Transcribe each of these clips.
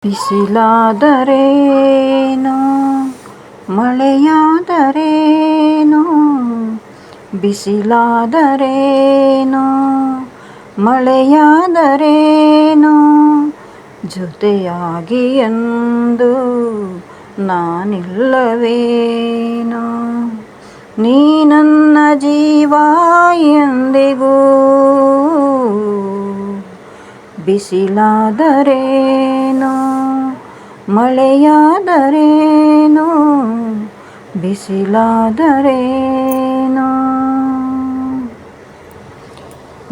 ಬಿಸಿಲಾದರೇನೋ ಮಳೆಯಾದರೇನೋ, ಬಿಸಿಲಾದರೇನೋ ಮಳೆಯಾದರೇನೋ, ಜೊತೆಯಾಗಿ ಎಂದು ನಾನಿಲ್ಲವೇನೋ. ನೀ ನನ್ನ ಜೀವ ಎಂದಿಗೂ, ಬಿಸಿಲಾದರೇನೋ ಮಳೆಯಾದರೇನೋ, ಬಿಸಿಲಾದರೇನೋ.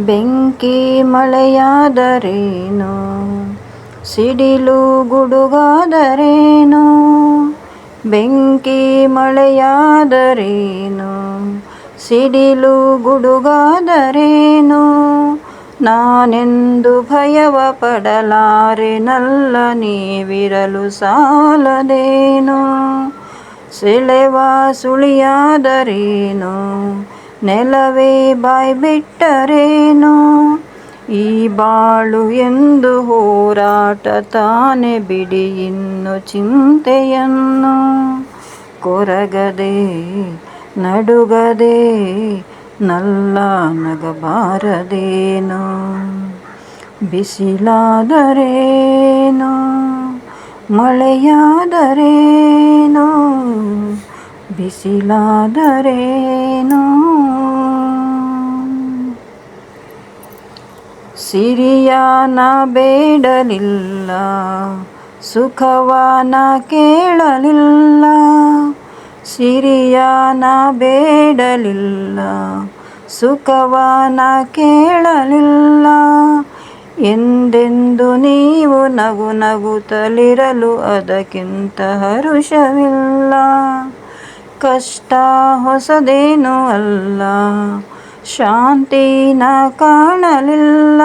ಬೆಂಕಿ ಮಳೆಯಾದರೇನೋ, ಸಿಡಿಲು ಗುಡುಗಾದರೇನೋ, ಬೆಂಕಿ ಮಳೆಯಾದರೇನೋ, ಸಿಡಿಲು ಗುಡುಗಾದರೇನೋ, ನಾನೆಂದು ಭಯವ ಪಡಲಾರೆನಲ್ಲ, ನೀವಿರಲು ಸಾಲದೇನೋ. ಸೆಳೆವ ಸುಳಿಯಾದರೇನೋ, ನೆಲವೇ ಬಾಯ್ಬಿಟ್ಟರೇನೋ, ಈ ಬಾಳು ಎಂದು ಹೋರಾಟ ತಾನೆ ಬಿಡಿ ಇನ್ನು ಚಿಂತೆಯನ್ನು. ಕೊರಗದೆ ನಡುಗದೆ ನಲ್ಲ ನಗಬಾರದೇನೋ. ಬಿಸಿಲಾದರೇನೋ ಮಳೆಯಾದರೇನೋ, ಬಿಸಿಲಾದರೇನೋ. ಸಿರಿಯಾನ ಬೇಡಲಿಲ್ಲ, ಸುಖವಾನ ಕೇಳಲಿಲ್ಲ, ಸಿರಿಯಾನ ಬೇಡಲಿಲ್ಲ, ಸುಖವಾನ ಕೇಳಲಿಲ್ಲ. ಎಂದೆಂದು ನೀವು ನಗು ನಗುತ್ತಲಿರಲು ಅದಕ್ಕಿಂತ ಹರುಷವಿಲ್ಲ. ಕಷ್ಟ ಹೊಸದೇನೂ ಅಲ್ಲ, ಶಾಂತಿನ ಕಾಣಲಿಲ್ಲ.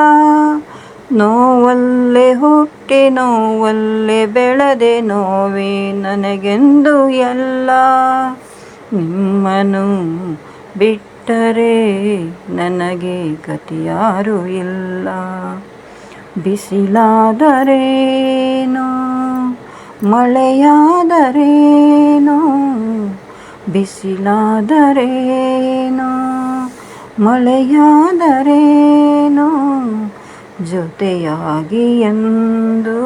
ನೋವಲ್ಲೇ ಹುಟ್ಟಿ ನೋವಲ್ಲೇ ಬೆಳೆದೆ, ನೋವೇ ನನಗೆಂದು ಎಲ್ಲ. ನಿಮ್ಮನ್ನು ಬಿಟ್ಟರೆ ನನಗೆ ಗತಿಯಾರೂ ಇಲ್ಲ. ಬಿಸಿಲಾದರೇನೋ ಮಳೆಯಾದರೇನೋ, ಬಿಸಿಲಾದರೇನೋ ಮಳೆಯಾದರೇನೋ, ಜೊತೆಯಾಗಿ ಎಂದು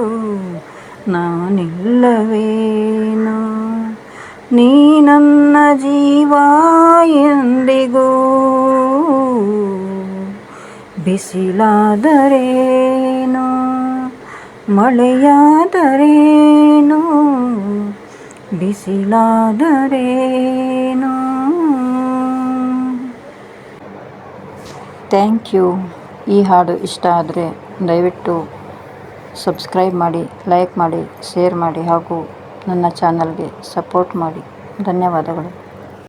ನಾನಿಲ್ಲವೇನೋ. ನೀ ನನ್ನ ಜೀವ ಎಂದಿಗೂ, ಬಿಸಿಲಾದರೇನೋ ಮಳೆಯಾದರೇನೋ, ಬಿಸಿಲಾದರೇನೋ. Thank you. ಈ ಹಾಡು ಇಷ್ಟ ಆದರೆ ದಯವಿಟ್ಟು ಸಬ್ಸ್ಕ್ರೈಬ್ ಮಾಡಿ, ಲೈಕ್ ಮಾಡಿ, ಶೇರ್ ಮಾಡಿ ಹಾಗೂ ನನ್ನ ಚಾನಲ್ಗೆ ಸಪೋರ್ಟ್ ಮಾಡಿ. ಧನ್ಯವಾದಗಳು.